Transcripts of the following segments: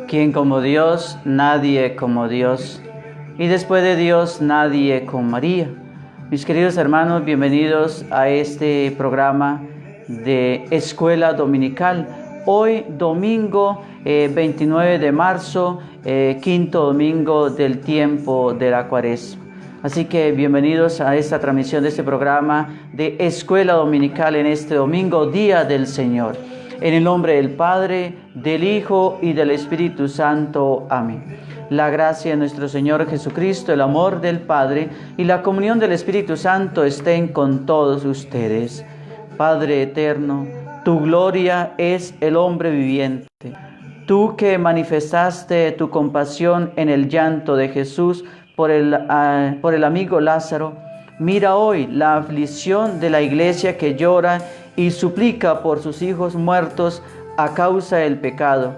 ¿Quién como Dios? Nadie como Dios. Y después de Dios, nadie como María. Mis queridos hermanos, bienvenidos a este programa de Escuela Dominical. Hoy, domingo 29 de marzo, quinto domingo del tiempo de la Cuaresma. Así que bienvenidos a esta transmisión de este programa de Escuela Dominical en este domingo, Día del Señor. En el nombre del Padre, del Hijo y del Espíritu Santo. Amén. La gracia de nuestro Señor Jesucristo, el amor del Padre y la comunión del Espíritu Santo estén con todos ustedes. Padre eterno, tu gloria es el hombre viviente. Tú que manifestaste tu compasión en el llanto de Jesús por el amigo Lázaro, mira hoy la aflicción de la iglesia que llora y suplica por sus hijos muertos a causa del pecado,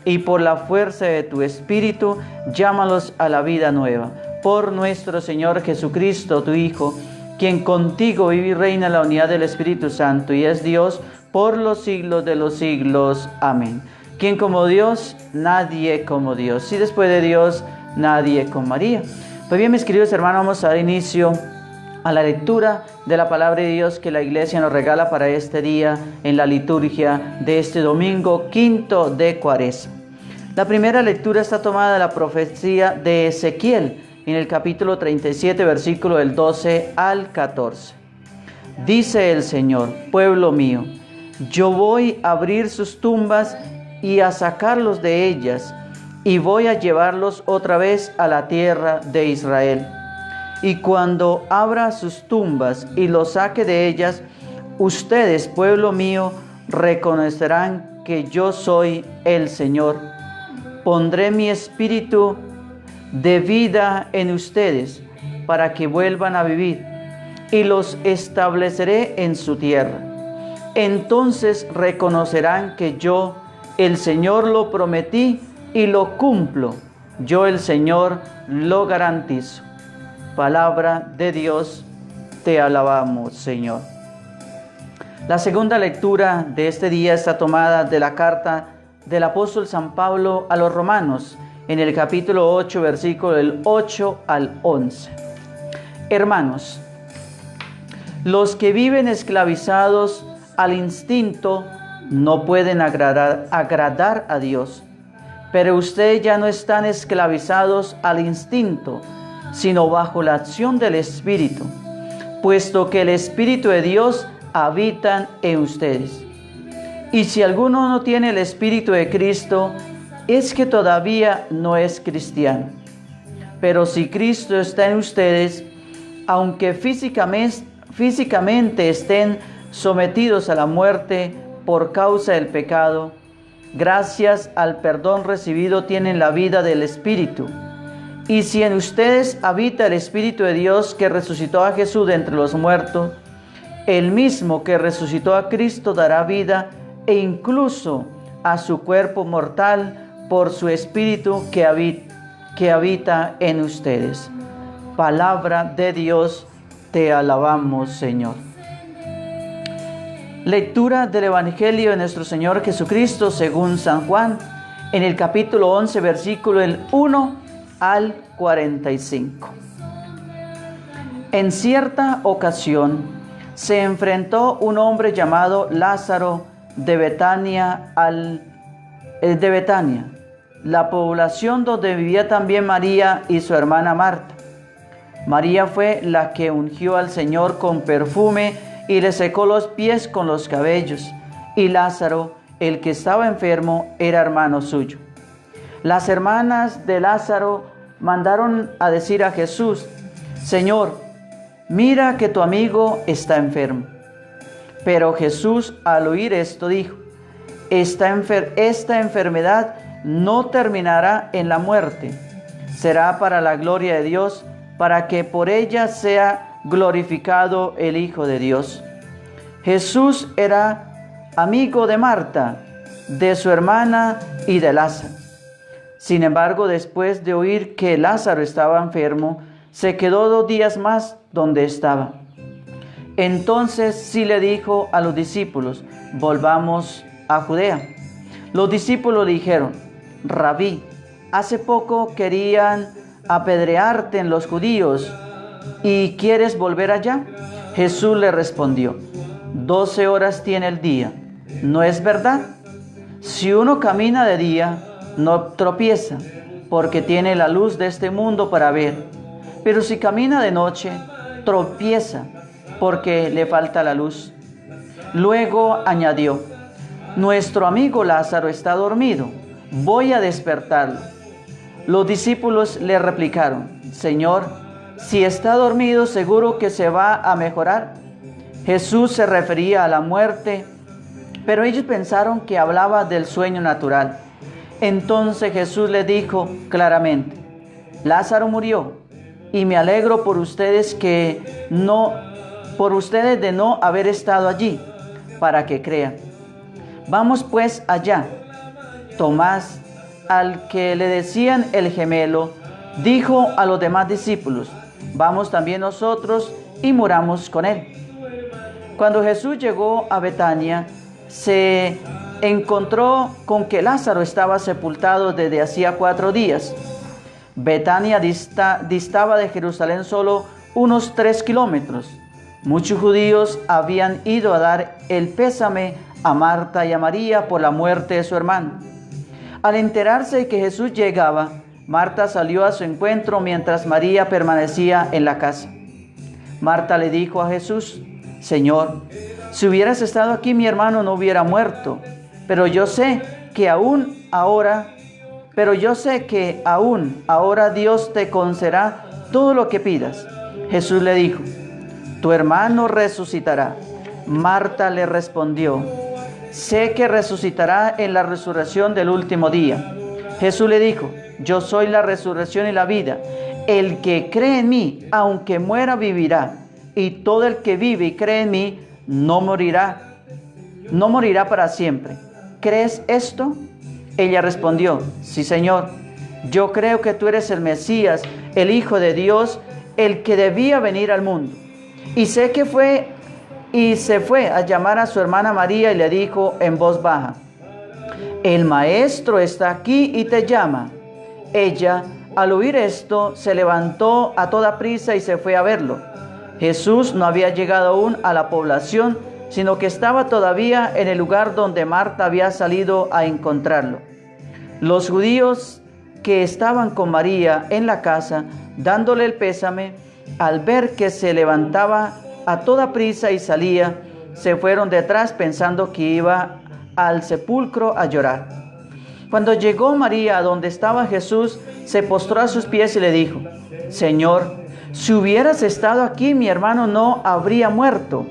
y por la fuerza de tu Espíritu, llámalos a la vida nueva. Por nuestro Señor Jesucristo, tu Hijo, quien contigo vive y reina en la unidad del Espíritu Santo, y es Dios por los siglos de los siglos. Amén. ¿Quién como Dios? Nadie como Dios. Y después de Dios, nadie como María. Pues bien, mis queridos hermanos, vamos a dar inicio a la lectura de la palabra de Dios que la Iglesia nos regala para este día en la liturgia de este domingo quinto de Cuaresma. La primera lectura está tomada de la profecía de Ezequiel en el capítulo 37, versículo del 12 al 14. Dice el Señor: pueblo mío, yo voy a abrir sus tumbas y a sacarlos de ellas, y voy a llevarlos otra vez a la tierra de Israel. Y cuando abra sus tumbas y los saque de ellas, ustedes, pueblo mío, reconocerán que yo soy el Señor. Pondré mi espíritu de vida en ustedes para que vuelvan a vivir, y los estableceré en su tierra. Entonces reconocerán que yo, el Señor, lo prometí y lo cumplo. Yo, el Señor, lo garantizo. Palabra de Dios, te alabamos, Señor. La segunda lectura de este día está tomada de la carta del apóstol San Pablo a los Romanos, en el capítulo 8, versículo del 8 al 11. Hermanos, los que viven esclavizados al instinto no pueden agradar a Dios, pero ustedes ya no están esclavizados al instinto, sino bajo la acción del Espíritu, puesto que el Espíritu de Dios habita en ustedes. Y si alguno no tiene el Espíritu de Cristo, es que todavía no es cristiano. Pero si Cristo está en ustedes, aunque físicamente estén sometidos a la muerte por causa del pecado, gracias al perdón recibido tienen la vida del Espíritu. Y si en ustedes habita el Espíritu de Dios que resucitó a Jesús de entre los muertos, el mismo que resucitó a Cristo dará vida e incluso a su cuerpo mortal por su Espíritu que habita en ustedes. Palabra de Dios, te alabamos, Señor. Lectura del Evangelio de nuestro Señor Jesucristo según San Juan, en el capítulo 11, versículo del 1 al 45. En cierta ocasión se enfrentó un hombre llamado Lázaro de Betania, la población donde vivía también María y su hermana Marta. María fue la que ungió al Señor con perfume y le secó los pies con los cabellos, y Lázaro, el que estaba enfermo, era hermano suyo. Las hermanas de Lázaro mandaron a decir a Jesús: Señor, mira que tu amigo está enfermo. Pero Jesús, al oír esto, dijo: esta enfermedad no terminará en la muerte, será para la gloria de Dios, para que por ella sea glorificado el Hijo de Dios. Jesús era amigo de Marta, de su hermana y de Lázaro. Sin embargo, después de oír que Lázaro estaba enfermo, se quedó 2 días más donde estaba. Entonces sí le dijo a los discípulos: volvamos a Judea. Los discípulos le dijeron: Rabí, hace poco querían apedrearte en los judíos, ¿y quieres volver allá? Jesús le respondió, 12 horas tiene el día, ¿no es verdad? Si uno camina de día, no tropieza, porque tiene la luz de este mundo para ver. Pero si camina de noche, tropieza, porque le falta la luz. Luego añadió, nuestro amigo Lázaro está dormido, voy a despertarlo. Los discípulos le replicaron, Señor, si está dormido, seguro que se va a mejorar. Jesús se refería a la muerte, pero ellos pensaron que hablaba del sueño natural. Entonces Jesús le dijo claramente, Lázaro murió, y me alegro por ustedes de no haber estado allí, para que crean. Vamos pues allá. Tomás, al que le decían el gemelo, dijo a los demás discípulos, vamos también nosotros y muramos con él. Cuando Jesús llegó a Betania, se encontró con que Lázaro estaba sepultado desde hacía 4 días. Betania distaba de Jerusalén solo unos 3 kilómetros. Muchos judíos habían ido a dar el pésame a Marta y a María por la muerte de su hermano. Al enterarse de que Jesús llegaba, Marta salió a su encuentro mientras María permanecía en la casa. Marta le dijo a Jesús, Señor, si hubieras estado aquí, mi hermano no hubiera muerto. Pero yo sé que aún ahora Dios te concederá todo lo que pidas. Jesús le dijo, tu hermano resucitará. Marta le respondió, sé que resucitará en la resurrección del último día. Jesús le dijo, yo soy la resurrección y la vida. El que cree en mí, aunque muera, vivirá. Y todo el que vive y cree en mí, no morirá para siempre. ¿Crees esto? Ella respondió, sí, Señor. Yo creo que tú eres el Mesías, el Hijo de Dios, el que debía venir al mundo. Y se fue a llamar a su hermana María y le dijo en voz baja, el Maestro está aquí y te llama. Ella, al oír esto, se levantó a toda prisa y se fue a verlo. Jesús no había llegado aún a la población, sino que estaba todavía en el lugar donde Marta había salido a encontrarlo. Los judíos que estaban con María en la casa, dándole el pésame, al ver que se levantaba a toda prisa y salía, se fueron detrás pensando que iba al sepulcro a llorar. Cuando llegó María a donde estaba Jesús, se postró a sus pies y le dijo, Señor, si hubieras estado aquí, mi hermano no habría muerto.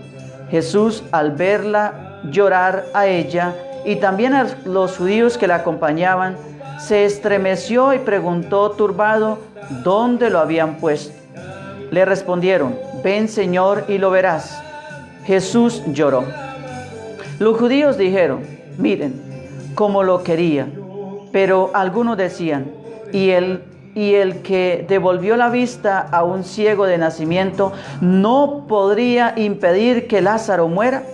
Jesús, al verla llorar a ella y también a los judíos que la acompañaban, se estremeció y preguntó turbado dónde lo habían puesto. Le respondieron, ven, Señor, y lo verás. Jesús lloró. Los judíos dijeron, miren, cómo lo quería. Pero algunos decían, ¿y el que devolvió la vista a un ciego de nacimiento no podría impedir que Lázaro muera?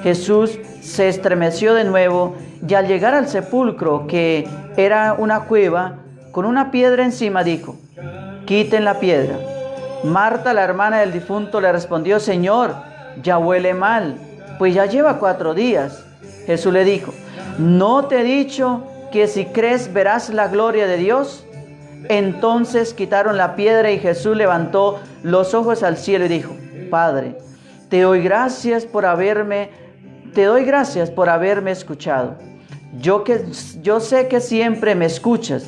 Jesús se estremeció de nuevo y al llegar al sepulcro, que era una cueva, con una piedra encima, dijo, quiten la piedra. Marta, la hermana del difunto, le respondió, Señor, ya huele mal, pues ya lleva 4 días. Jesús le dijo, ¿no te he dicho que si crees verás la gloria de Dios? Entonces quitaron la piedra y Jesús levantó los ojos al cielo y dijo, Padre, te doy gracias por haberme escuchado. Yo sé que siempre me escuchas,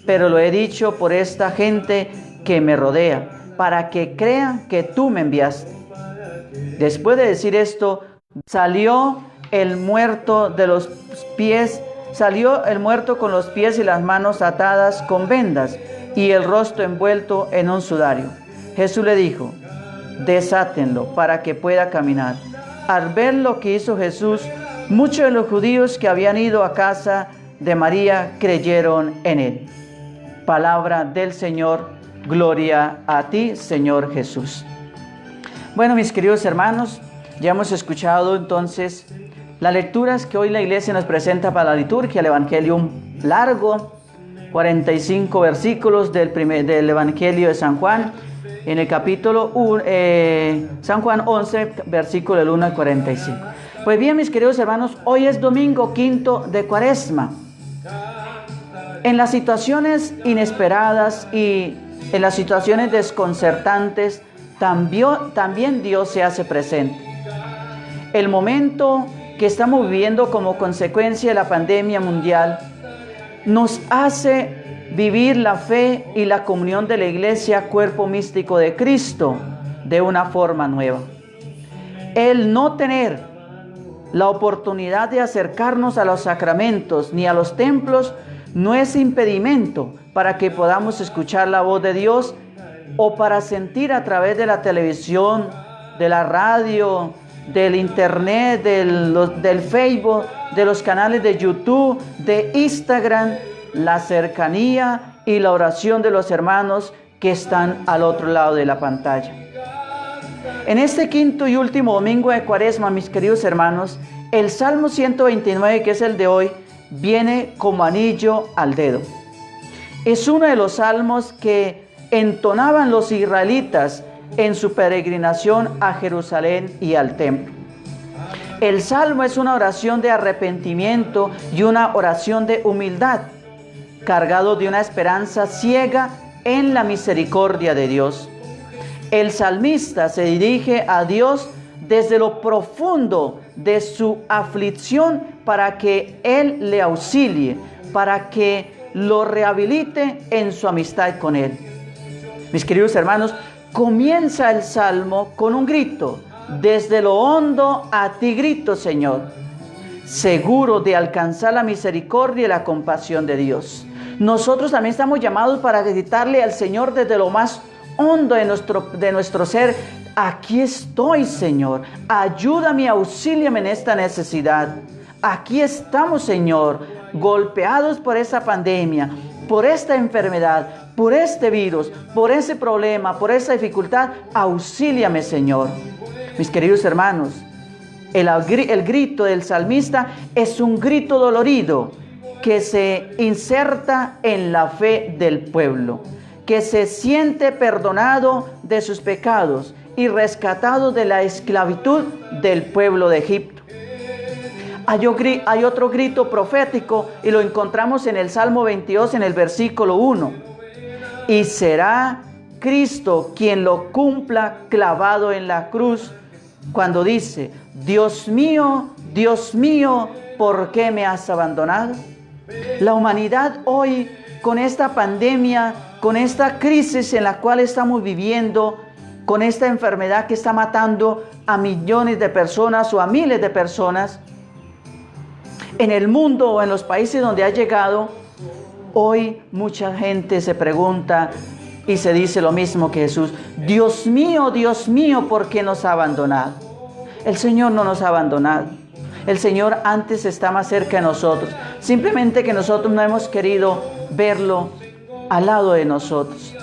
pero lo he dicho por esta gente que me rodea, para que crean que tú me enviaste. Después de decir esto, salió el muerto con los pies y las manos atadas con vendas y el rostro envuelto en un sudario. Jesús le dijo, desátenlo para que pueda caminar. Al ver lo que hizo Jesús, muchos de los judíos que habían ido a casa de María creyeron en él. Palabra del Señor, gloria a ti, Señor Jesús. Bueno, mis queridos hermanos, ya hemos escuchado entonces las lecturas que hoy la iglesia nos presenta para la liturgia, el Evangelio largo, 45 versículos del Evangelio de San Juan, en el capítulo San Juan 11, versículo del 1 al 45. Pues bien, mis queridos hermanos, hoy es domingo quinto de Cuaresma. En las situaciones inesperadas y en las situaciones desconcertantes, también Dios se hace presente. El momento que estamos viviendo como consecuencia de la pandemia mundial nos hace vivir la fe y la comunión de la Iglesia, cuerpo místico de Cristo, de una forma nueva. El no tener la oportunidad de acercarnos a los sacramentos ni a los templos no es impedimento para que podamos escuchar la voz de Dios o para sentir a través de la televisión, de la radio, del internet, del Facebook, de los canales de YouTube, de Instagram, la cercanía y la oración de los hermanos que están al otro lado de la pantalla. En este quinto y último domingo de Cuaresma, mis queridos hermanos, el Salmo 129, que es el de hoy, viene como anillo al dedo. Es uno de los salmos que entonaban los israelitas en su peregrinación a Jerusalén y al templo. El salmo es una oración de arrepentimiento y una oración de humildad, cargado de una esperanza ciega en la misericordia de Dios. El salmista se dirige a Dios desde lo profundo de su aflicción para que Él le auxilie, para que lo rehabilite en su amistad con Él. Mis queridos hermanos, comienza el salmo con un grito. Desde lo hondo a ti grito, Señor, seguro de alcanzar la misericordia y la compasión de Dios. Nosotros también estamos llamados para gritarle al Señor desde lo más hondo de nuestro ser. Aquí estoy, Señor, ayúdame, auxíliame en esta necesidad. Aquí estamos, Señor, golpeados por esa pandemia, por esta enfermedad, por este virus, por ese problema, por esa dificultad. Auxíliame, Señor. Mis queridos hermanos, el grito del salmista es un grito dolorido que se inserta en la fe del pueblo, que se siente perdonado de sus pecados y rescatado de la esclavitud del pueblo de Egipto. Hay otro grito profético y lo encontramos en el Salmo 22, en el versículo 1. Y será Cristo quien lo cumpla clavado en la cruz, cuando dice: Dios mío, ¿por qué me has abandonado? La humanidad hoy, con esta pandemia, con esta crisis en la cual estamos viviendo, con esta enfermedad que está matando a millones de personas o a miles de personas, en el mundo o en los países donde ha llegado, hoy mucha gente se pregunta y se dice lo mismo que Jesús: Dios mío, ¿por qué nos ha abandonado? El Señor no nos ha abandonado. El Señor antes está más cerca de nosotros. Simplemente que nosotros no hemos querido verlo al lado de nosotros.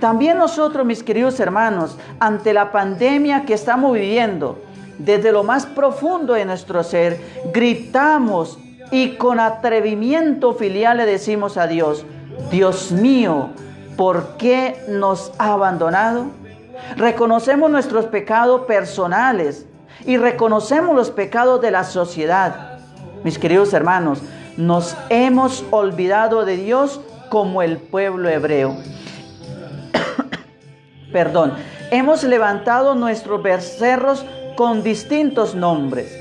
También nosotros, mis queridos hermanos, ante la pandemia que estamos viviendo, desde lo más profundo de nuestro ser, gritamos y con atrevimiento filial le decimos a Dios: Dios mío, ¿por qué nos ha abandonado? Reconocemos nuestros pecados personales y reconocemos los pecados de la sociedad. Mis queridos hermanos, nos hemos olvidado de Dios como el pueblo hebreo. Hemos levantado nuestros becerros con distintos nombres.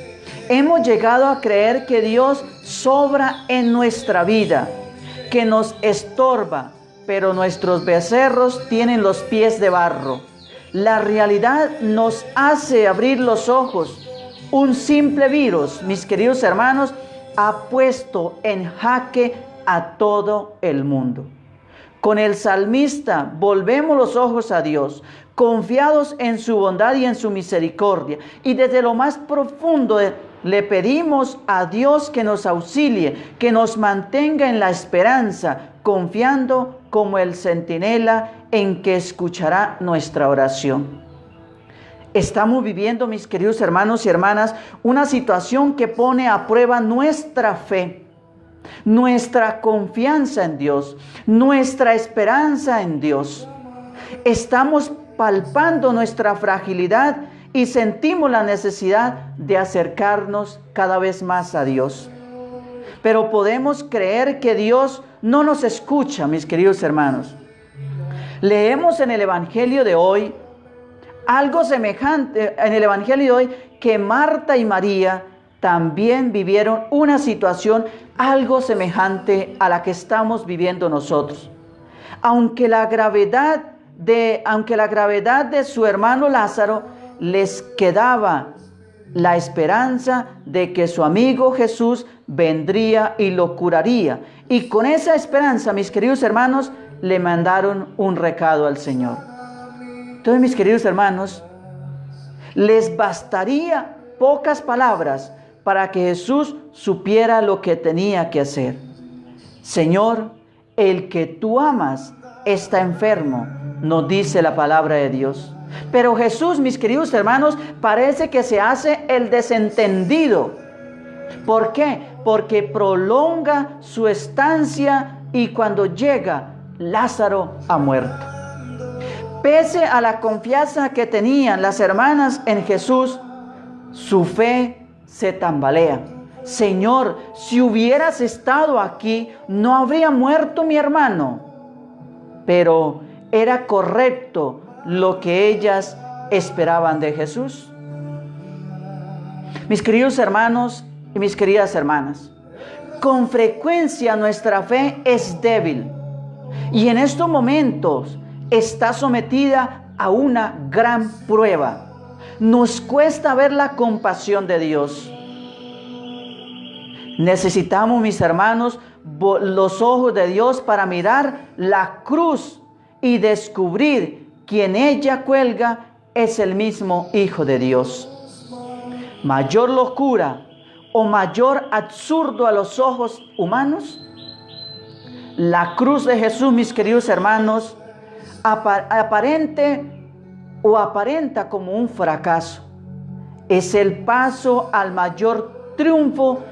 Hemos llegado a creer que Dios sobra en nuestra vida, que nos estorba, pero nuestros becerros tienen los pies de barro. La realidad nos hace abrir los ojos. Un simple virus, mis queridos hermanos, ha puesto en jaque a todo el mundo. Con el salmista volvemos los ojos a Dios, confiados en su bondad y en su misericordia. Y desde lo más profundo le pedimos a Dios que nos auxilie, que nos mantenga en la esperanza, confiando como el centinela en que escuchará nuestra oración. Estamos viviendo, mis queridos hermanos y hermanas, una situación que pone a prueba nuestra fe. nuestra confianza en Dios, nuestra esperanza en Dios. Estamos palpando nuestra fragilidad y sentimos la necesidad de acercarnos cada vez más a Dios. Pero podemos creer que Dios no nos escucha, mis queridos hermanos. Leemos en el Evangelio de hoy algo semejante, en el Evangelio de hoy, que Marta y María también vivieron una situación algo semejante a la que estamos viviendo nosotros. Aunque la gravedad de su hermano Lázaro les quedaba la esperanza de que su amigo Jesús vendría y lo curaría. Y con esa esperanza, mis queridos hermanos, le mandaron un recado al Señor. Entonces, mis queridos hermanos, les bastaría pocas palabras para que Jesús supiera lo que tenía que hacer. Señor, el que tú amas está enfermo, nos dice la palabra de Dios. Pero Jesús, mis queridos hermanos, parece que se hace el desentendido. ¿Por qué? Porque prolonga su estancia y cuando llega, Lázaro ha muerto. Pese a la confianza que tenían las hermanas en Jesús, su fe se tambalea. Señor, si hubieras estado aquí, no habría muerto mi hermano. Pero era correcto lo que ellas esperaban de Jesús. Mis queridos hermanos y mis queridas hermanas, con frecuencia nuestra fe es débil y en estos momentos está sometida a una gran prueba. Nos cuesta ver la compasión de Dios. Necesitamos, mis hermanos, los ojos de Dios para mirar la cruz y descubrir que en ella cuelga es el mismo Hijo de Dios. Mayor locura o mayor absurdo a los ojos humanos, la cruz de Jesús, mis queridos hermanos, aparenta como un fracaso. Es el paso al mayor triunfo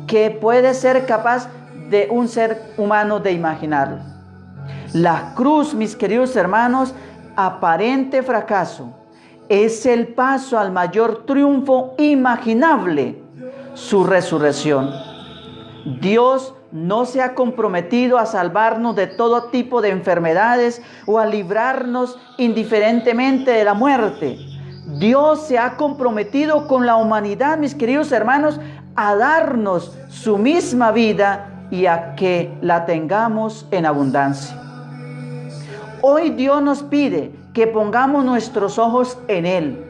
que puede ser capaz de un ser humano de imaginarlo. La cruz, mis queridos hermanos, aparente fracaso, es el paso al mayor triunfo imaginable, su resurrección. Dios no se ha comprometido a salvarnos de todo tipo de enfermedades o a librarnos indiferentemente de la muerte. Dios se ha comprometido con la humanidad, mis queridos hermanos, a darnos su misma vida y a que la tengamos en abundancia. Hoy Dios nos pide que pongamos nuestros ojos en Él.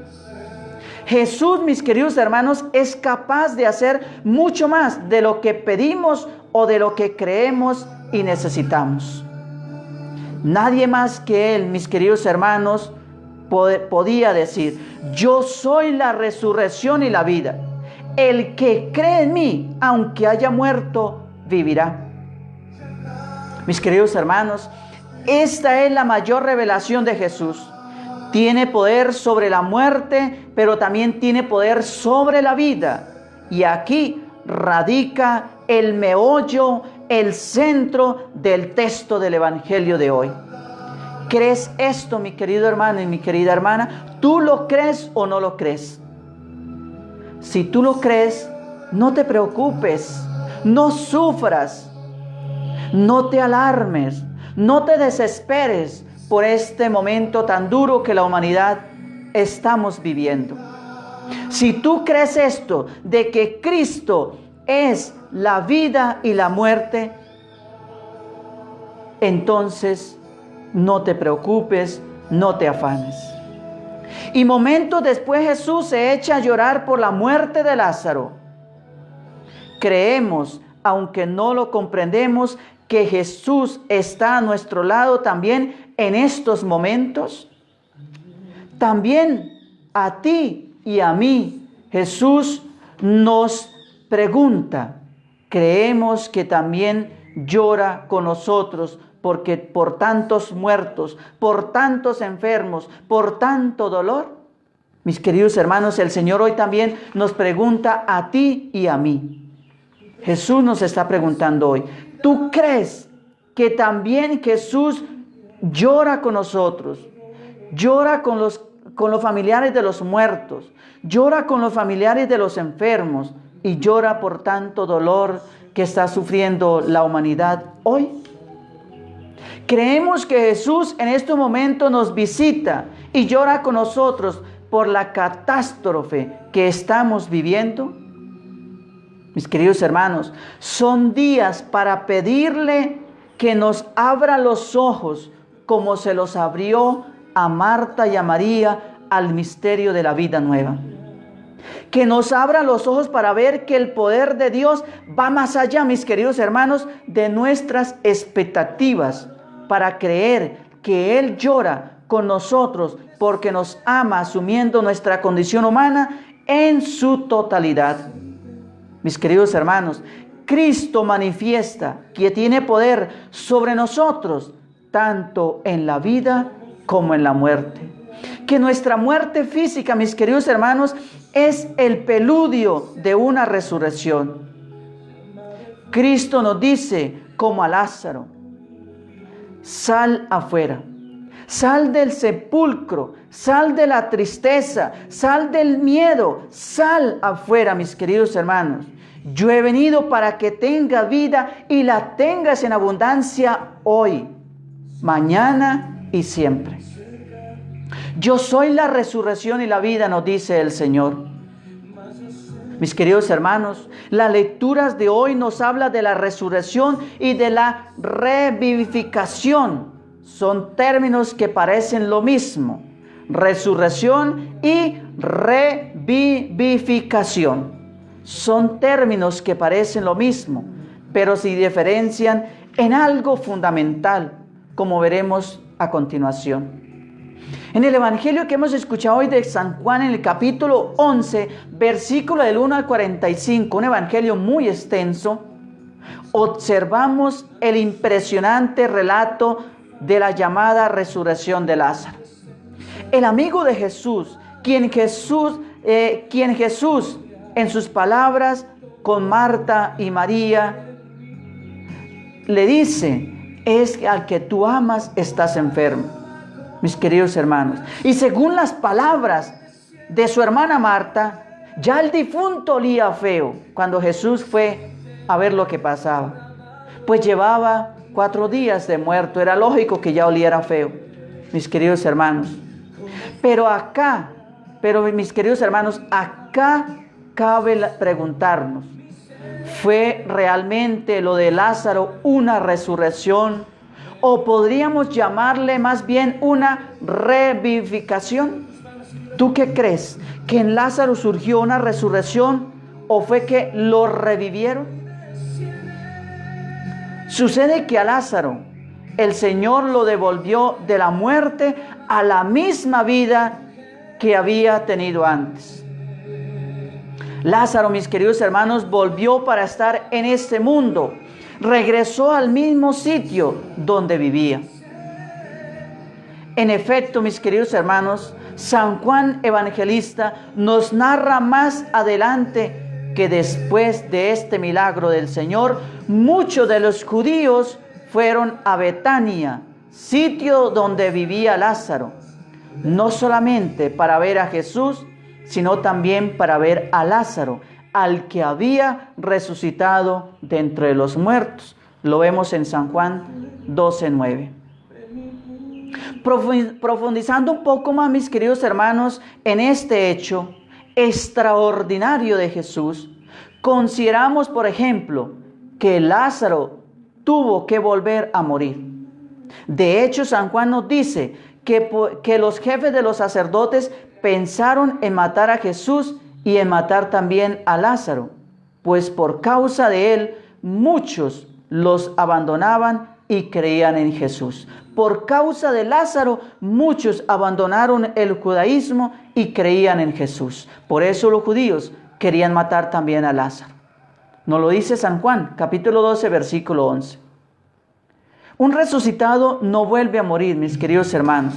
Jesús, mis queridos hermanos, es capaz de hacer mucho más de lo que pedimos o de lo que creemos y necesitamos. Nadie más que Él, mis queridos hermanos, podía decir: yo soy la resurrección y la vida. El que cree en mí, aunque haya muerto, vivirá. Mis queridos hermanos, esta es la mayor revelación de Jesús. Tiene poder sobre la muerte, pero también tiene poder sobre la vida. Y aquí radica el meollo, el centro del texto del Evangelio de hoy. ¿Crees esto, mi querido hermano y mi querida hermana? ¿Tú lo crees o no lo crees? Si tú lo crees, no te preocupes, no sufras, no te alarmes, no te desesperes por este momento tan duro que la humanidad estamos viviendo. Si tú crees esto, de que Cristo es la vida y la muerte, entonces no te preocupes, no te afanes. Y momentos después Jesús se echa a llorar por la muerte de Lázaro. Creemos, aunque no lo comprendemos, que Jesús está a nuestro lado también en estos momentos. También a ti y a mí Jesús nos pregunta. Creemos que también llora con nosotros porque por tantos muertos, por tantos enfermos, por tanto dolor. Mis queridos hermanos, el Señor hoy también nos pregunta a ti y a mí. Jesús nos está preguntando hoy, ¿tú crees que también Jesús llora con nosotros? Llora con los familiares de los muertos, llora con los familiares de los enfermos y llora por tanto dolor que está sufriendo la humanidad hoy. Creemos que Jesús en este momento nos visita y llora con nosotros por la catástrofe que estamos viviendo. Mis queridos hermanos, son días para pedirle que nos abra los ojos como se los abrió a Marta y a María al misterio de la vida nueva. Que nos abra los ojos para ver que el poder de Dios va más allá, mis queridos hermanos, de nuestras expectativas, para creer que Él llora con nosotros porque nos ama asumiendo nuestra condición humana en su totalidad. Mis queridos hermanos, Cristo manifiesta que tiene poder sobre nosotros, tanto en la vida como en la muerte. Que nuestra muerte física, mis queridos hermanos, es el preludio de una resurrección. Cristo nos dice, como a Lázaro, sal afuera, sal del sepulcro, sal de la tristeza, sal del miedo, sal afuera, mis queridos hermanos. Yo he venido para que tengas vida y la tengas en abundancia hoy, mañana y siempre. Yo soy la resurrección y la vida, nos dice el Señor. Mis queridos hermanos, las lecturas de hoy nos hablan de la resurrección y de la revivificación. Son términos que parecen lo mismo. Resurrección y revivificación. Son términos que parecen lo mismo, pero se diferencian en algo fundamental, como veremos a continuación. En el Evangelio que hemos escuchado hoy de San Juan, en el capítulo 11, versículo del 1 al 45, un evangelio muy extenso, observamos el impresionante relato de la llamada resurrección de Lázaro. El amigo de Jesús, quien Jesús en sus palabras con Marta y María le dice, es que al que tú amas estás enfermo. Mis queridos hermanos, y según las palabras de su hermana Marta, ya el difunto olía feo cuando Jesús fue a ver lo que pasaba. Pues llevaba 4 días de muerto, era lógico que ya oliera feo, mis queridos hermanos. Pero mis queridos hermanos, acá cabe preguntarnos, ¿fue realmente lo de Lázaro una resurrección? ¿O podríamos llamarle más bien una revivificación? ¿Tú qué crees? ¿Que en Lázaro surgió una resurrección o fue que lo revivieron? Sucede que a Lázaro el Señor lo devolvió de la muerte a la misma vida que había tenido antes. Lázaro, mis queridos hermanos, volvió para estar en este mundo. Regresó al mismo sitio donde vivía. En efecto, mis queridos hermanos, San Juan Evangelista nos narra más adelante que después de este milagro del Señor, muchos de los judíos fueron a Betania, sitio donde vivía Lázaro, no solamente para ver a Jesús, sino también para ver a Lázaro, al que había resucitado de entre los muertos. Lo vemos en San Juan 12:9. Profundizando un poco más, mis queridos hermanos, en este hecho extraordinario de Jesús, consideramos, por ejemplo, que Lázaro tuvo que volver a morir. De hecho, San Juan nos dice que los jefes de los sacerdotes pensaron en matar a Jesús y en matar también a Lázaro, pues por causa de él muchos los abandonaban y creían en Jesús. Por causa de Lázaro muchos abandonaron el judaísmo y creían en Jesús. Por eso los judíos querían matar también a Lázaro. Nos lo dice San Juan, capítulo 12, versículo 11. Un resucitado no vuelve a morir, mis queridos hermanos.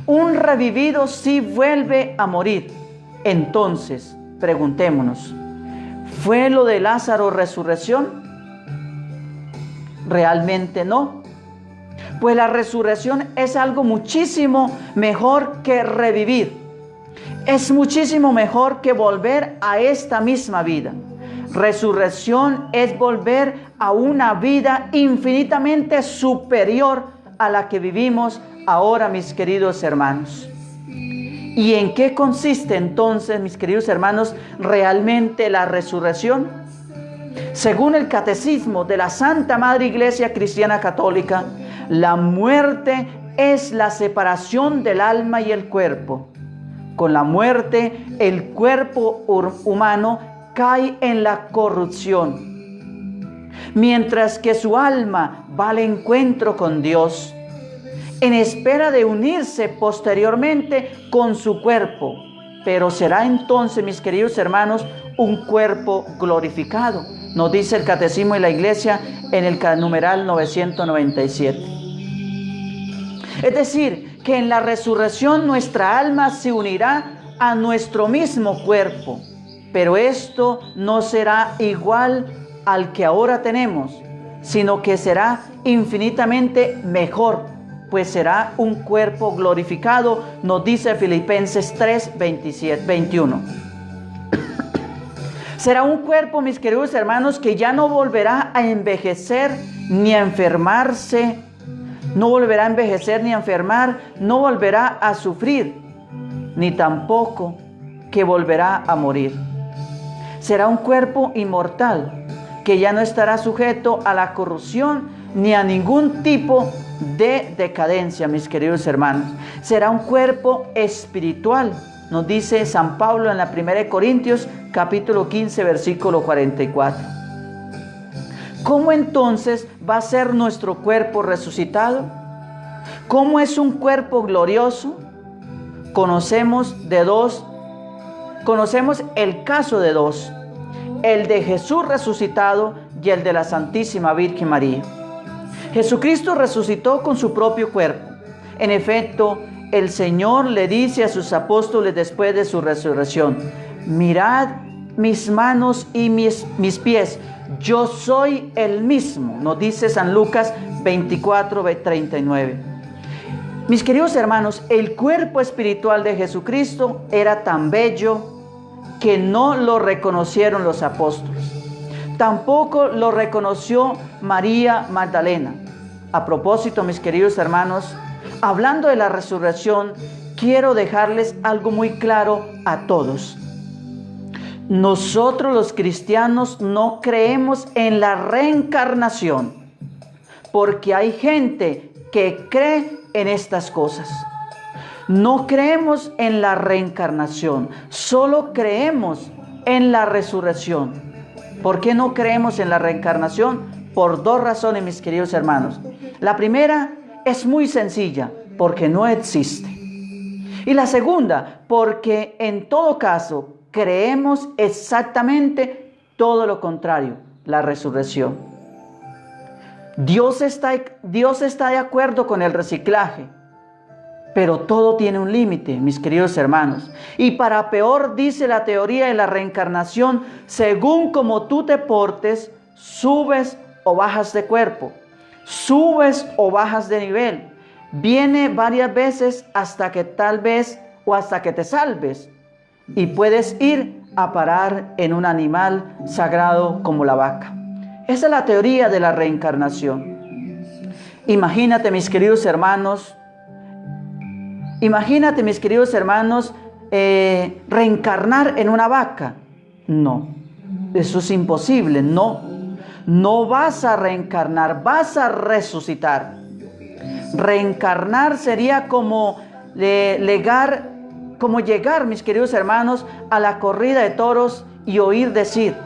Un revivido sí vuelve a morir. Entonces, preguntémonos, ¿Fue lo de Lázaro resurrección? Realmente no. Pues la resurrección es algo muchísimo mejor que revivir. Es muchísimo mejor que volver a esta misma vida. Resurrección es volver a una vida infinitamente superior a la que vivimos ahora, mis queridos hermanos. ¿Y en qué consiste entonces, mis queridos hermanos, realmente la resurrección? Según el Catecismo de la Santa Madre Iglesia Cristiana Católica, la muerte es la separación del alma y el cuerpo. Con la muerte, el cuerpo humano cae en la corrupción, mientras que su alma va al encuentro con Dios, en espera de unirse posteriormente con su cuerpo. Pero será entonces, mis queridos hermanos, un cuerpo glorificado. Nos dice el Catecismo de la Iglesia en el numeral 997. Es decir, que en la resurrección nuestra alma se unirá a nuestro mismo cuerpo. Pero esto no será igual al que ahora tenemos, sino que será infinitamente mejor, pues será un cuerpo glorificado, nos dice Filipenses 3, 21. Será un cuerpo, mis queridos hermanos, que ya no volverá a envejecer ni a enfermarse, no volverá a envejecer ni a enfermar, no volverá a sufrir, ni tampoco que volverá a morir. Será un cuerpo inmortal, que ya no estará sujeto a la corrupción ni a ningún tipo de decadencia, mis queridos hermanos. Será un cuerpo espiritual, nos dice San Pablo en la 1 Corintios, capítulo 15, versículo 44. ¿Cómo entonces va a ser nuestro cuerpo resucitado? ¿Cómo es un cuerpo glorioso? Conocemos el caso de dos, el de Jesús resucitado y el de la Santísima Virgen María. Jesucristo resucitó con su propio cuerpo. En efecto, el Señor le dice a sus apóstoles después de su resurrección: mirad mis manos y mis pies, yo soy el mismo, nos dice San Lucas 24, 39. Mis queridos hermanos, el cuerpo espiritual de Jesucristo era tan bello que no lo reconocieron los apóstoles. Tampoco lo reconoció María Magdalena. A propósito, mis queridos hermanos, hablando de la resurrección, quiero dejarles algo muy claro a todos. Nosotros los cristianos no creemos en la reencarnación, porque hay gente que cree en estas cosas. No creemos en la reencarnación, solo creemos en la resurrección. ¿Por qué no creemos en la reencarnación? Por dos razones, mis queridos hermanos. La primera es muy sencilla, porque no existe. Y la segunda, porque en todo caso creemos exactamente todo lo contrario, la resurrección. Dios está de acuerdo con el reciclaje, pero todo tiene un límite, mis queridos hermanos. Y para peor, dice la teoría de la reencarnación, según como tú te portes, subes o bajas de cuerpo, subes o bajas de nivel. Viene varias veces hasta que tal vez o hasta que te salves. Y puedes ir a parar en un animal sagrado como la vaca. Esa es la teoría de la reencarnación. Imagínate, mis queridos hermanos, reencarnar en una vaca. No, eso es imposible. No vas a reencarnar, vas a resucitar. Reencarnar sería como llegar, mis queridos hermanos, a la corrida de toros y oír decir: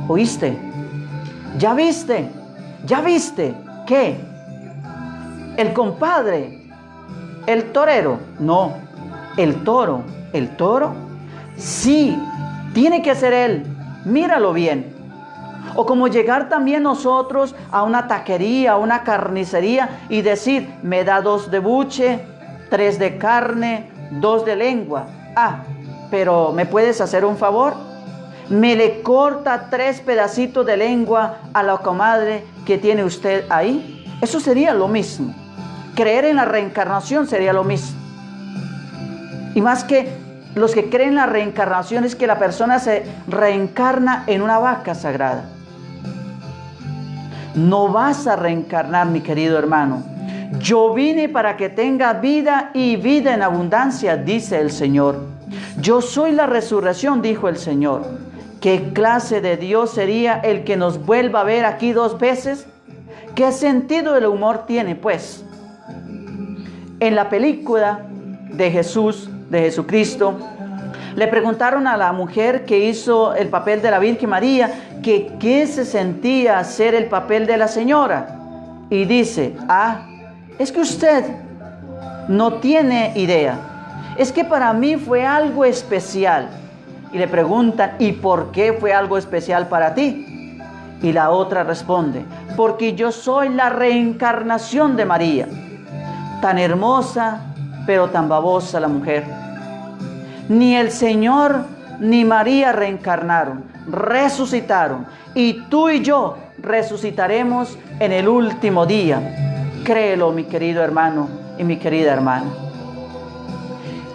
¿oíste? ¿Ya viste? ¿Ya viste? ¿Qué? ¿El compadre? ¿El torero? No, el toro. ¿El toro? Sí, tiene que ser él. Míralo bien. O como llegar también nosotros a una taquería, a una carnicería y decir: me da 2 de buche, 3 de carne, 2 de lengua. Ah, pero ¿me puedes hacer un favor? me le corta 3 pedacitos de lengua a la comadre que tiene usted ahí. Eso sería lo mismo. Creer en la reencarnación sería lo mismo. Y más que los que creen en la reencarnación es que la persona se reencarna en una vaca sagrada. No vas a reencarnar, mi querido hermano. Yo vine para que tenga vida y vida en abundancia, dice el Señor. Yo soy la resurrección, dijo el Señor. ¿Qué clase de Dios sería el que nos vuelva a ver aquí 2 veces? ¿Qué sentido del humor tiene, pues? En la película de Jesucristo, le preguntaron a la mujer que hizo el papel de la Virgen María que qué se sentía hacer el papel de la señora. Y dice, es que usted no tiene idea. Es que para mí fue algo especial. Y le preguntan, ¿y por qué fue algo especial para ti? Y la otra responde, porque yo soy la reencarnación de María. Tan hermosa, pero tan babosa la mujer. Ni el Señor ni María reencarnaron, resucitaron. Y tú y yo resucitaremos en el último día. Créelo, mi querido hermano y mi querida hermana.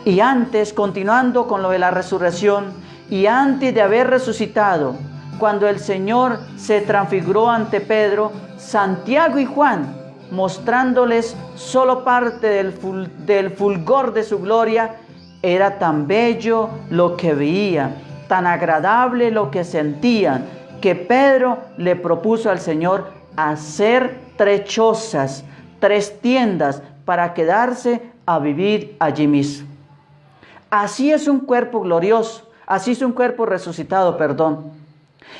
Y antes, continuando con lo de la resurrección, y antes de haber resucitado, cuando el Señor se transfiguró ante Pedro, Santiago y Juan, mostrándoles solo parte del fulgor de su gloria, era tan bello lo que veían, tan agradable lo que sentían, que Pedro le propuso al Señor hacer 3 chozas, 3 tiendas para quedarse a vivir allí mismo. Así es un cuerpo glorioso, así es un cuerpo resucitado,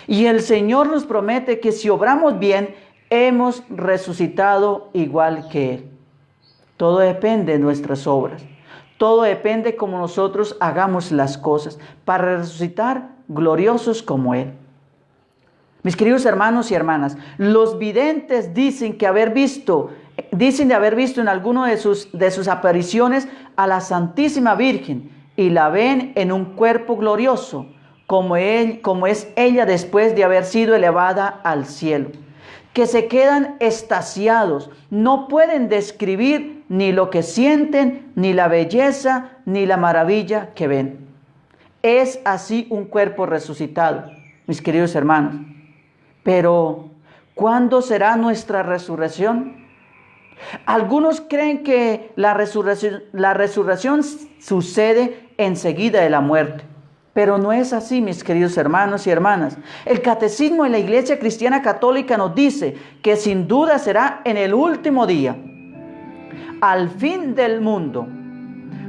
Y el Señor nos promete que si obramos bien, hemos resucitado igual que Él. Todo depende de nuestras obras. Todo depende de cómo nosotros hagamos las cosas para resucitar gloriosos como Él. Mis queridos hermanos y hermanas, los videntes dicen de haber visto en alguno de sus apariciones a la Santísima Virgen y la ven en un cuerpo glorioso, como es ella después de haber sido elevada al cielo, que se quedan extasiados, no pueden describir ni lo que sienten, ni la belleza, ni la maravilla que ven. Es así un cuerpo resucitado, mis queridos hermanos. Pero, ¿cuándo será nuestra resurrección? Algunos creen que la resurrección sucede enseguida de la muerte. Pero no es así, mis queridos hermanos y hermanas. El catecismo de la Iglesia Cristiana Católica nos dice que sin duda será en el último día, al fin del mundo,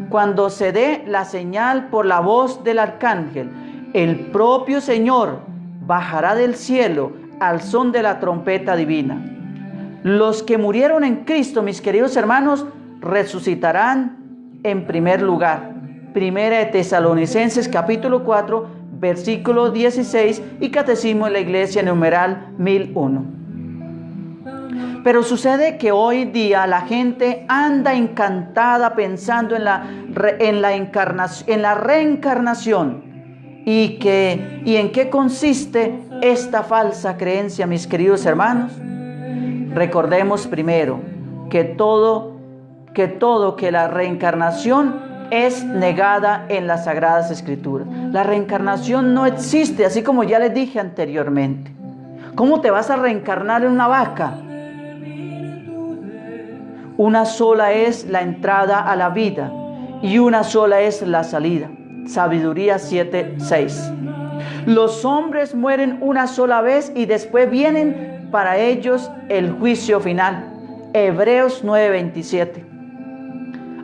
cuando se dé la señal por la voz del arcángel. El propio Señor bajará del cielo al son de la trompeta divina. Los que murieron en Cristo, mis queridos hermanos, resucitarán en primer lugar. Primera de Tesalonicenses capítulo 4, versículo 16 y Catecismo de la Iglesia numeral 1001. Pero sucede que hoy día la gente anda encantada pensando en la reencarnación. ¿Y en qué consiste esta falsa creencia, mis queridos hermanos? Recordemos primero que la reencarnación es negada en las Sagradas Escrituras. La reencarnación no existe, así como ya les dije anteriormente. ¿Cómo te vas a reencarnar en una vaca? Una sola es la entrada a la vida y una sola es la salida. Sabiduría 7:6. Los hombres mueren una sola vez y después vienen para ellos el juicio final. Hebreos 9:27.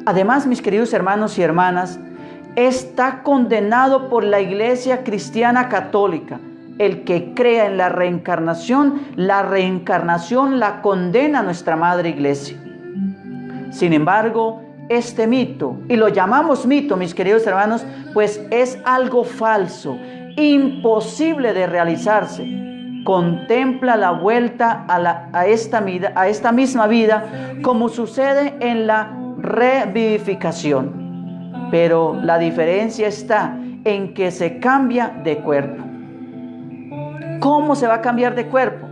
Además, mis queridos hermanos y hermanas, está condenado por la Iglesia Cristiana Católica. El que crea en la reencarnación la condena nuestra Madre Iglesia. Sin embargo, este mito, y lo llamamos mito, mis queridos hermanos, pues es algo falso, imposible de realizarse. Contempla la vuelta a esta misma vida, como sucede en la revivificación. Pero la diferencia está en que se cambia de cuerpo. ¿Cómo se va a cambiar de cuerpo?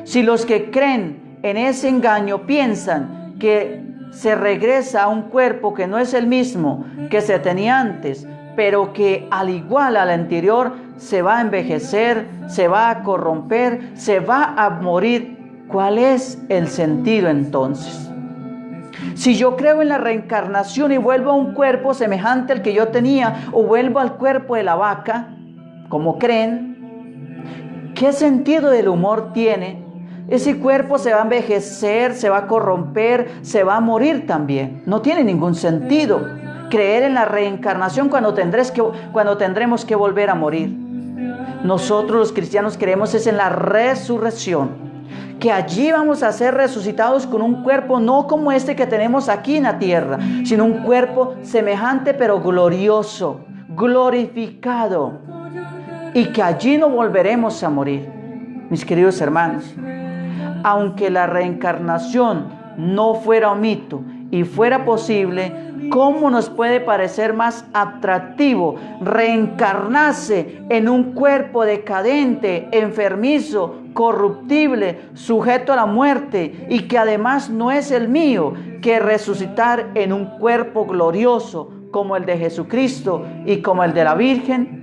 Si los que creen en ese engaño piensan que se regresa a un cuerpo que no es el mismo que se tenía antes, pero que al igual al anterior se va a envejecer, se va a corromper, se va a morir, ¿cuál es el sentido entonces? Si yo creo en la reencarnación y vuelvo a un cuerpo semejante al que yo tenía, o vuelvo al cuerpo de la vaca, como creen, ¿qué sentido del humor tiene? Ese cuerpo se va a envejecer, se va a corromper, se va a morir también. No tiene ningún sentido creer en la reencarnación cuando tendremos que volver a morir. Nosotros los cristianos creemos es en la resurrección, que allí vamos a ser resucitados con un cuerpo no como este que tenemos aquí en la tierra, sino un cuerpo semejante pero glorioso, glorificado, y que allí no volveremos a morir. Mis queridos hermanos, aunque la reencarnación no fuera un mito y fuera posible, ¿cómo nos puede parecer más atractivo reencarnarse en un cuerpo decadente, enfermizo, corruptible, sujeto a la muerte y que además no es el mío, que resucitar en un cuerpo glorioso como el de Jesucristo y como el de la Virgen,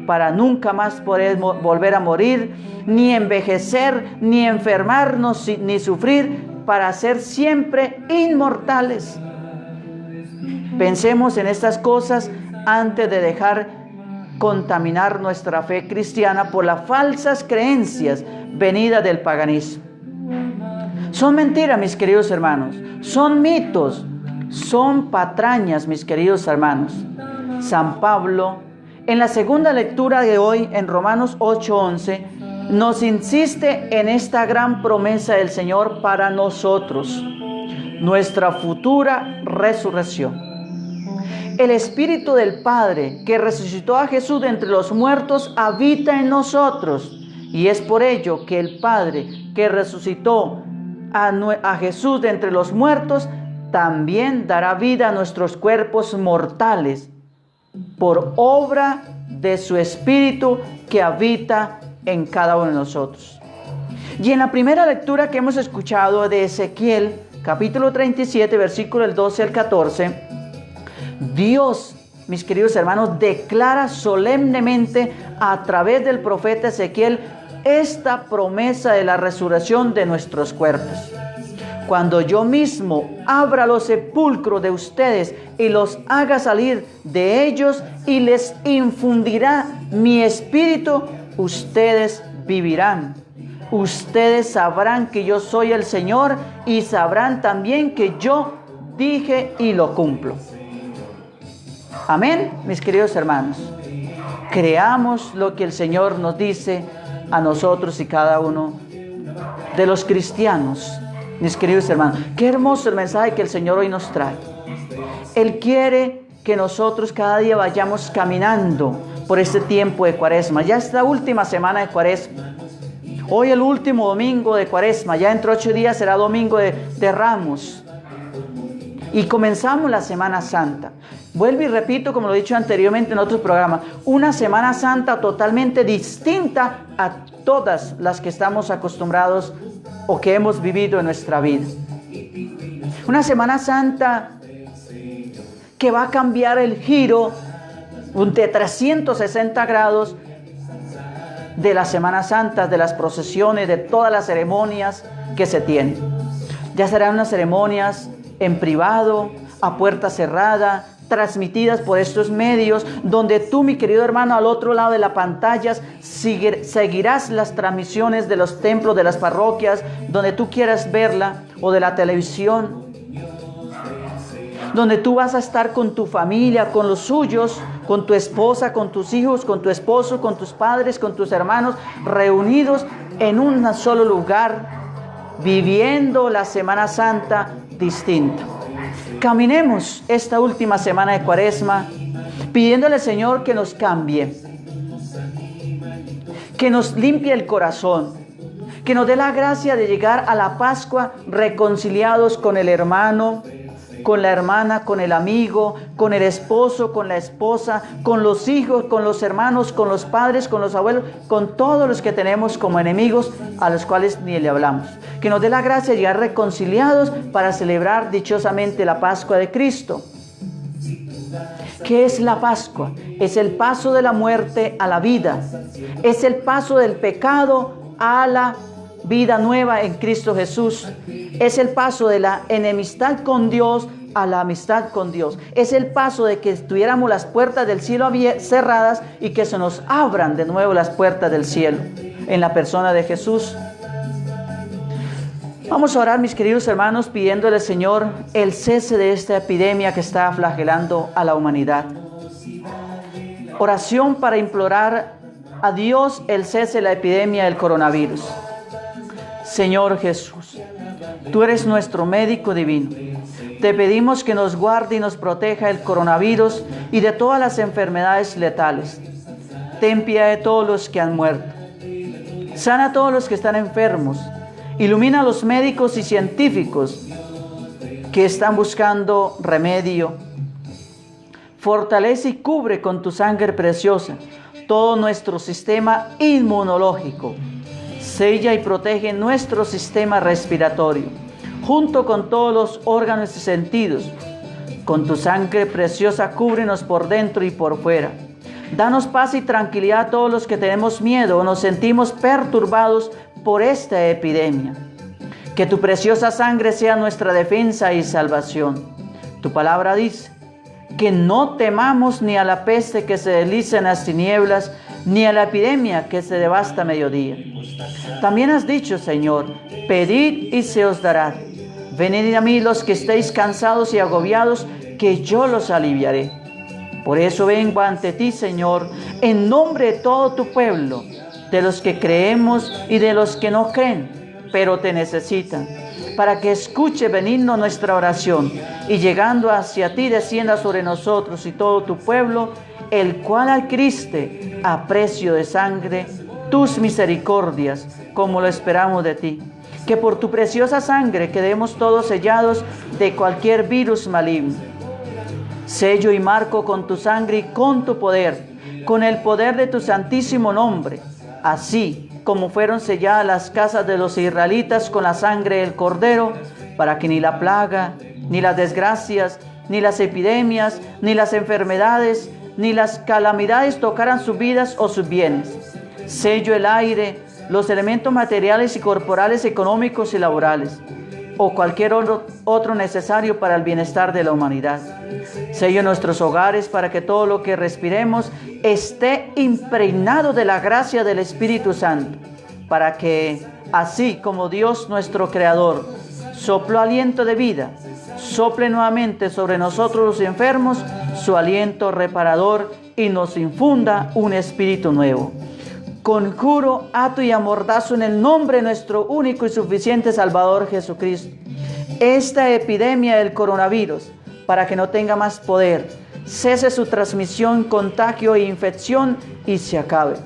para nunca más poder volver a morir, ni envejecer, ni enfermarnos, ni sufrir, para ser siempre inmortales? Pensemos en estas cosas antes de dejar contaminar nuestra fe cristiana por las falsas creencias venidas del paganismo. Son mentiras, mis queridos hermanos, son mitos, son patrañas, mis queridos hermanos. San Pablo, en la segunda lectura de hoy, en Romanos 8:11, nos insiste en esta gran promesa del Señor para nosotros, nuestra futura resurrección. El Espíritu del Padre que resucitó a Jesús de entre los muertos habita en nosotros, y es por ello que el Padre que resucitó a Jesús de entre los muertos también dará vida a nuestros cuerpos mortales por obra de su Espíritu que habita en cada uno de nosotros. Y en la primera lectura que hemos escuchado de Ezequiel, capítulo 37, versículo del 12 al 14, Dios, mis queridos hermanos, declara solemnemente a través del profeta Ezequiel esta promesa de la resurrección de nuestros cuerpos. Cuando yo mismo abra los sepulcros de ustedes y los haga salir de ellos y les infundirá mi espíritu, ustedes vivirán. Ustedes sabrán que yo soy el Señor y sabrán también que yo dije y lo cumplo. Amén, mis queridos hermanos. Creamos lo que el Señor nos dice a nosotros y cada uno de los cristianos. Mis queridos hermanos, qué hermoso el mensaje que el Señor hoy nos trae. Él quiere que nosotros cada día vayamos caminando por este tiempo de Cuaresma. Ya es la última semana de Cuaresma. Hoy el último domingo de Cuaresma. Ya dentro de 8 días será domingo de Ramos. Y comenzamos la Semana Santa. Vuelvo y repito, como lo he dicho anteriormente en otros programas, una Semana Santa totalmente distinta a todas las que estamos acostumbrados o que hemos vivido en nuestra vida. Una Semana Santa que va a cambiar el giro de 360 grados de las Semanas Santas, de las procesiones, de todas las ceremonias que se tienen. Ya serán unas ceremonias en privado, a puerta cerrada, transmitidas por estos medios, donde tú, mi querido hermano, al otro lado de las pantallas seguirás las transmisiones de los templos, de las parroquias, donde tú quieras verla, o de la televisión, donde tú vas a estar con tu familia, con los suyos, con tu esposa, con tus hijos, con tu esposo, con tus padres, con tus hermanos, reunidos en un solo lugar, viviendo la Semana Santa distinta. Caminemos esta última semana de Cuaresma pidiéndole al Señor que nos cambie, que nos limpie el corazón, que nos dé la gracia de llegar a la Pascua reconciliados con el hermano, con la hermana, con el amigo, con el esposo, con la esposa, con los hijos, con los hermanos, con los padres, con los abuelos, con todos los que tenemos como enemigos a los cuales ni le hablamos. Que nos dé la gracia de llegar reconciliados para celebrar dichosamente la Pascua de Cristo. ¿Qué es la Pascua? Es el paso de la muerte a la vida. Es el paso del pecado a la vida nueva en Cristo Jesús. Es el paso de la enemistad con Dios a la amistad con Dios. Es el paso de que tuviéramos las puertas del cielo cerradas y que se nos abran de nuevo las puertas del cielo en la persona de Jesús. Vamos a orar, mis queridos hermanos, pidiéndole al Señor el cese de esta epidemia que está flagelando a la humanidad. Oración para implorar a Dios el cese de la epidemia del coronavirus. Señor Jesús, tú eres nuestro médico divino. Te pedimos que nos guarde y nos proteja del coronavirus y de todas las enfermedades letales. Ten piedad de todos los que han muerto. Sana a todos los que están enfermos. Ilumina a los médicos y científicos que están buscando remedio. Fortalece y cubre con tu sangre preciosa todo nuestro sistema inmunológico. Sella y protege nuestro sistema respiratorio, junto con todos los órganos y sentidos. Con tu sangre preciosa cúbrenos por dentro y por fuera. Danos paz y tranquilidad a todos los que tenemos miedo o nos sentimos perturbados por esta epidemia. Que tu preciosa sangre sea nuestra defensa y salvación. Tu palabra dice que no temamos ni a la peste que se desliza en las tinieblas, ni a la epidemia que se devasta a mediodía. También has dicho, Señor, pedid y se os dará. Venid a mí los que estéis cansados y agobiados, que yo los aliviaré. Por eso vengo ante ti, Señor, en nombre de todo tu pueblo, de los que creemos y de los que no creen, pero te necesitan, para que escuche benigno nuestra oración y llegando hacia ti descienda sobre nosotros y todo tu pueblo, el cual adquiriste a precio de sangre tus misericordias, como lo esperamos de ti. Que por tu preciosa sangre quedemos todos sellados de cualquier virus maligno. Sello y marco con tu sangre y con tu poder, con el poder de tu santísimo nombre, así como fueron selladas las casas de los israelitas con la sangre del Cordero, para que ni la plaga, ni las desgracias, ni las epidemias, ni las enfermedades, ni las calamidades tocaran sus vidas o sus bienes. Sello el aire, los elementos materiales y corporales, económicos y laborales, o cualquier otro necesario para el bienestar de la humanidad. Sello nuestros hogares para que todo lo que respiremos esté impregnado de la gracia del Espíritu Santo, para que, así como Dios nuestro Creador sopló aliento de vida, sople nuevamente sobre nosotros los enfermos su aliento reparador y nos infunda un espíritu nuevo. Conjuro, ato y amordazo en el nombre de nuestro único y suficiente Salvador Jesucristo esta epidemia del coronavirus, para que no tenga más poder, cese su transmisión, contagio e infección y se acabe.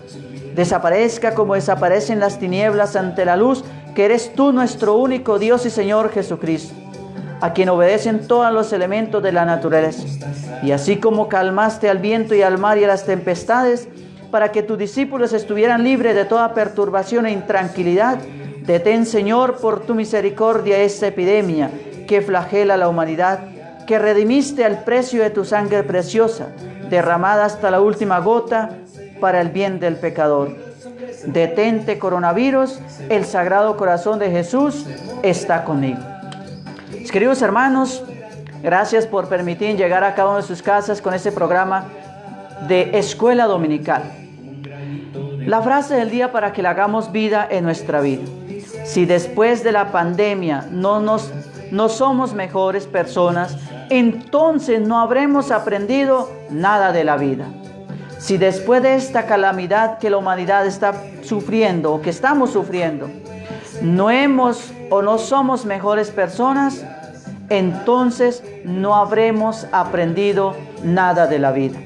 Desaparezca como desaparecen las tinieblas ante la luz, que eres tú nuestro único Dios y Señor Jesucristo, a quien obedecen todos los elementos de la naturaleza. Y así como calmaste al viento y al mar y a las tempestades, para que tus discípulos estuvieran libres de toda perturbación e intranquilidad, detén, Señor, por tu misericordia esta epidemia que flagela a la humanidad, que redimiste al precio de tu sangre preciosa, derramada hasta la última gota para el bien del pecador. Detente, coronavirus, el Sagrado Corazón de Jesús está conmigo. Mis queridos hermanos, gracias por permitir llegar a cada una de sus casas con este programa de Escuela Dominical. La frase del día para que le hagamos vida en nuestra vida. Si después de la pandemia no somos mejores personas, entonces no habremos aprendido nada de la vida. Si después de esta calamidad que la humanidad está sufriendo o que estamos sufriendo, no somos mejores personas, entonces no habremos aprendido nada de la vida.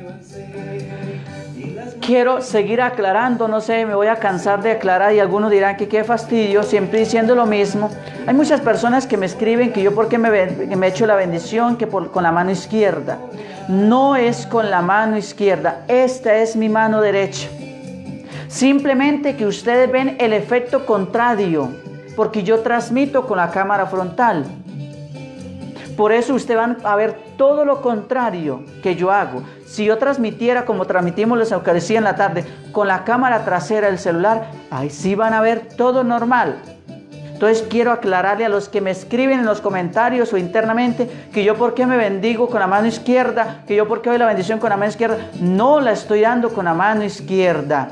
quiero seguir aclarando, no sé, me voy a cansar de aclarar y algunos dirán que qué fastidio, siempre diciendo lo mismo. Hay muchas personas que me escriben que yo porque me echo la bendición con la mano izquierda. No es con la mano izquierda, esta es mi mano derecha. Simplemente que ustedes ven el efecto contrario, porque yo transmito con la cámara frontal. Por eso ustedes van a ver todo lo contrario que yo hago. Si yo transmitiera como transmitimos la Eucaristía en la tarde, con la cámara trasera del celular, ahí sí van a ver todo normal. Entonces quiero aclararle a los que me escriben en los comentarios o internamente que yo por qué me bendigo con la mano izquierda, que yo por qué doy la bendición con la mano izquierda. No la estoy dando con la mano izquierda,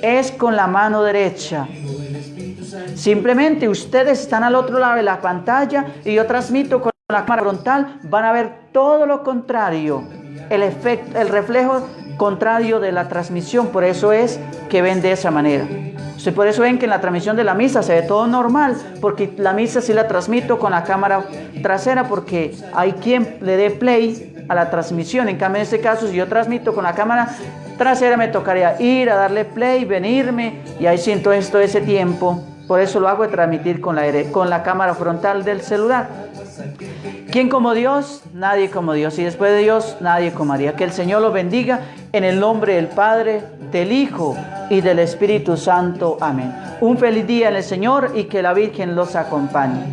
es con la mano derecha. Simplemente ustedes están al otro lado de la pantalla y yo transmito con la cámara frontal, van a ver todo lo contrario, el reflejo contrario de la transmisión. Por eso es que ven de esa manera. Por eso ven que en la transmisión de la misa se ve todo normal, porque la misa sí la transmito con la cámara trasera, porque hay quien le dé play a la transmisión. En cambio, en este caso, si yo transmito con la cámara trasera, me tocaría ir a darle play, venirme, y ahí siento todo ese tiempo. Por eso lo hago de transmitir con la cámara frontal del celular. ¿Quién como Dios? Nadie como Dios. Y después de Dios, nadie como María. Que el Señor los bendiga en el nombre del Padre, del Hijo y del Espíritu Santo. Amén. Un feliz día en el Señor y que la Virgen los acompañe.